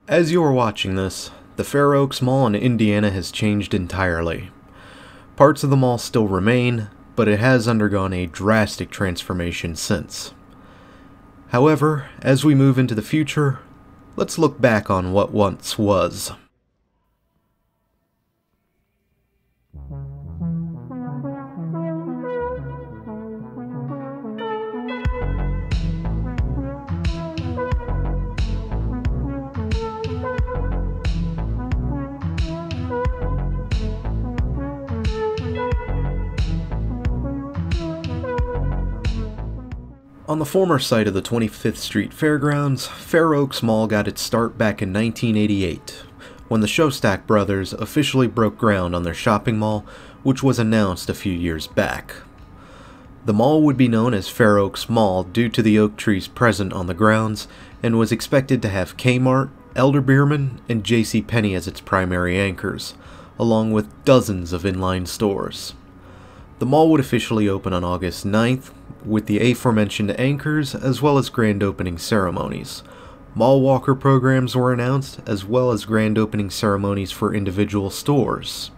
As you are watching this, the Fair Oaks Mall in Indiana has changed entirely. Parts of the mall still remain, but it has undergone a drastic transformation since. However, as we move into the future, let's look back on what once was. On the former site of the 25th Street Fairgrounds, Fair Oaks Mall got its start back in 1988, when the Shostak brothers officially broke ground on their shopping mall, which was announced a few years back. The mall would be known as Fair Oaks Mall due to the oak trees present on the grounds, and was expected to have Kmart, Elder-Beerman, and JCPenney as its primary anchors, along with dozens of inline stores. The mall would officially open on August 9th, with the aforementioned anchors as well as grand opening ceremonies. Mall walker programs were announced, as well as grand opening ceremonies for individual stores.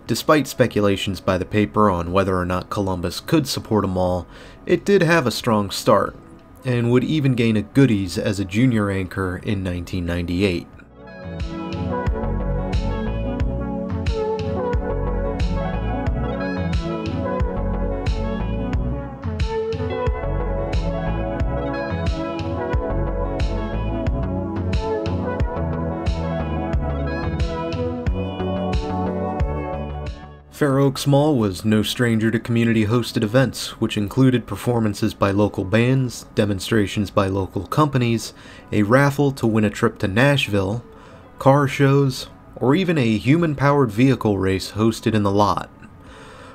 Despite speculations by the paper on whether or not Columbus could support a mall, it did have a strong start, and would even gain a Goodies as a junior anchor in 1998. Fair Oaks Mall was no stranger to community-hosted events, which included performances by local bands, demonstrations by local companies, a raffle to win a trip to Nashville, car shows, or even a human-powered vehicle race hosted in the lot.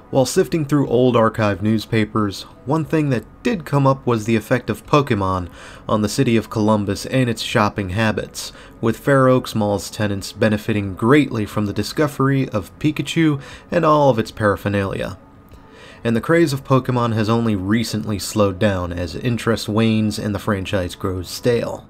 While sifting through old archive newspapers, one thing that did come up was the effect of Pokemon on the city of Columbus and its shopping habits, with Fair Oaks Mall's tenants benefiting greatly from the discovery of Pikachu and all of its paraphernalia. And the craze of Pokemon has only recently slowed down as interest wanes and the franchise grows stale.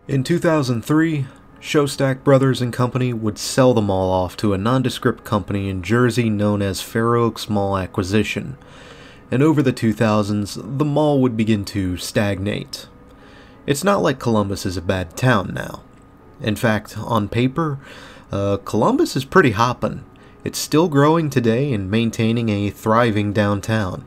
In 2003, Shostak Brothers and Company would sell the mall off to a nondescript company in Jersey known as Fair Oaks Mall Acquisition, and over the 2000s, the mall would begin to stagnate. It's not like Columbus is a bad town now. In fact, on paper, Columbus is pretty hoppin'. It's still growing today and maintaining a thriving downtown.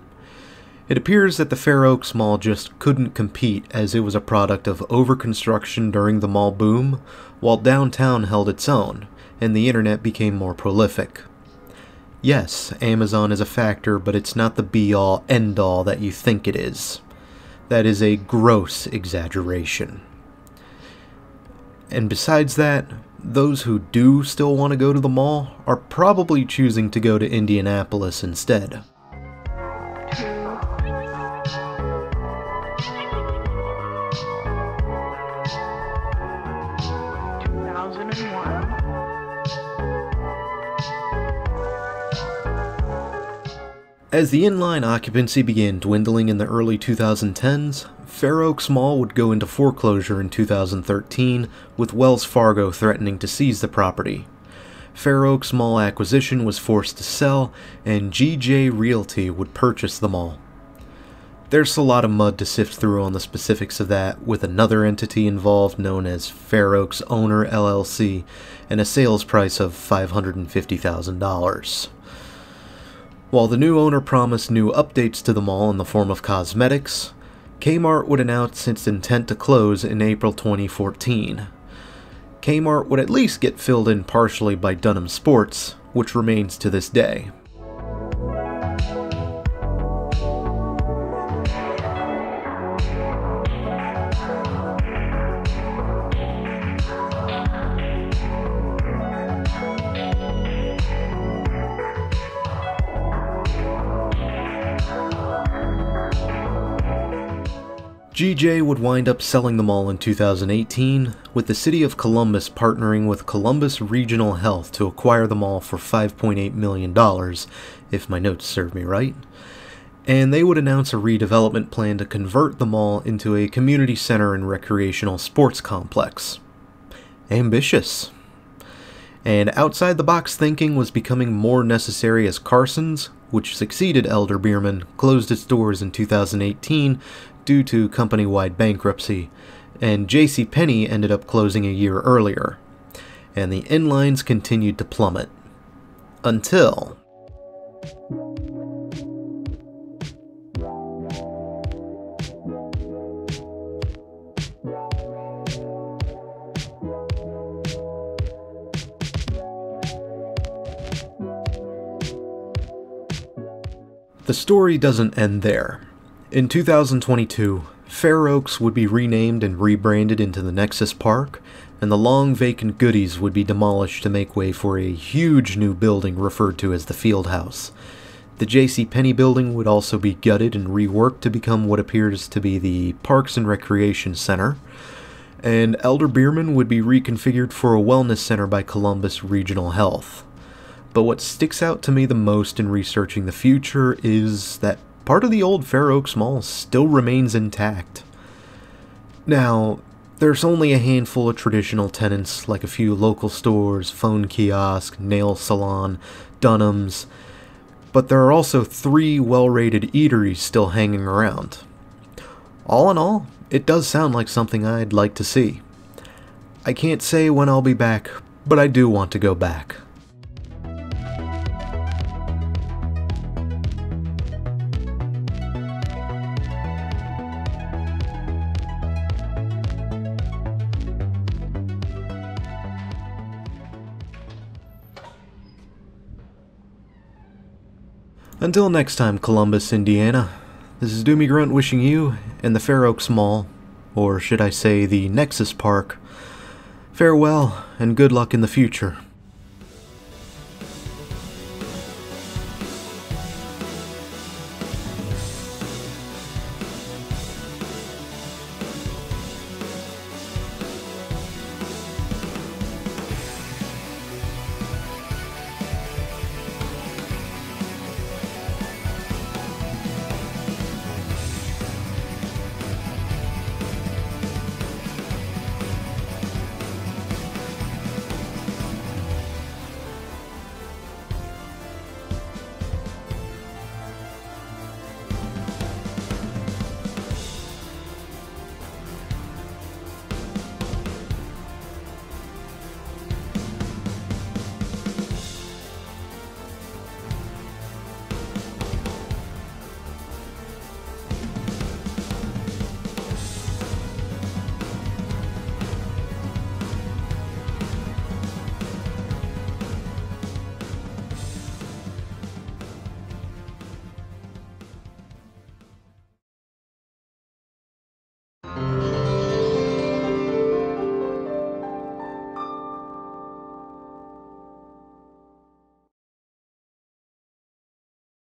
It appears that the Fair Oaks Mall just couldn't compete as it was a product of overconstruction during the mall boom, while downtown held its own, and the internet became more prolific. Yes, Amazon is a factor, but it's not the be-all, end-all that you think it is. That is a gross exaggeration. And besides that, those who do still want to go to the mall are probably choosing to go to Indianapolis instead. As the inline occupancy began dwindling in the early 2010s, Fair Oaks Mall would go into foreclosure in 2013, with Wells Fargo threatening to seize the property. Fair Oaks Mall Acquisition was forced to sell, and GJ Realty would purchase the mall. There's a lot of mud to sift through on the specifics of that, with another entity involved known as Fair Oaks Owner LLC, and a sales price of $550,000. While the new owner promised new updates to the mall in the form of cosmetics, Kmart would announce its intent to close in April 2014. Kmart would at least get filled in partially by Dunham Sports, which remains to this day. GJ would wind up selling the mall in 2018, with the city of Columbus partnering with Columbus Regional Health to acquire the mall for $5.8 million, if my notes serve me right. And they would announce a redevelopment plan to convert the mall into a community center and recreational sports complex. Ambitious. And outside-the-box thinking was becoming more necessary as Carson's, which succeeded Elder-Beerman, closed its doors in 2018 due to company-wide bankruptcy, and JCPenney ended up closing a year earlier. And the inlines continued to plummet. Until... The story doesn't end there. In 2022, Fair Oaks would be renamed and rebranded into the Nexus Park, and the long vacant goodies would be demolished to make way for a huge new building referred to as the Field House. The JCPenney building would also be gutted and reworked to become what appears to be the Parks and Recreation Center, and Elder-Beerman would be reconfigured for a wellness center by Columbus Regional Health. But what sticks out to me the most in researching the future is that part of the old Fair Oaks Mall still remains intact. Now, there's only a handful of traditional tenants, like a few local stores, phone kiosk, nail salon, Dunham's, but there are also 3 well-rated eateries still hanging around. All in all, it does sound like something I'd like to see. I can't say when I'll be back, but I do want to go back. Until next time, Columbus, Indiana, this is Doomie Grunt wishing you and the Fair Oaks Mall, or should I say the Nexus Park, farewell and good luck in the future.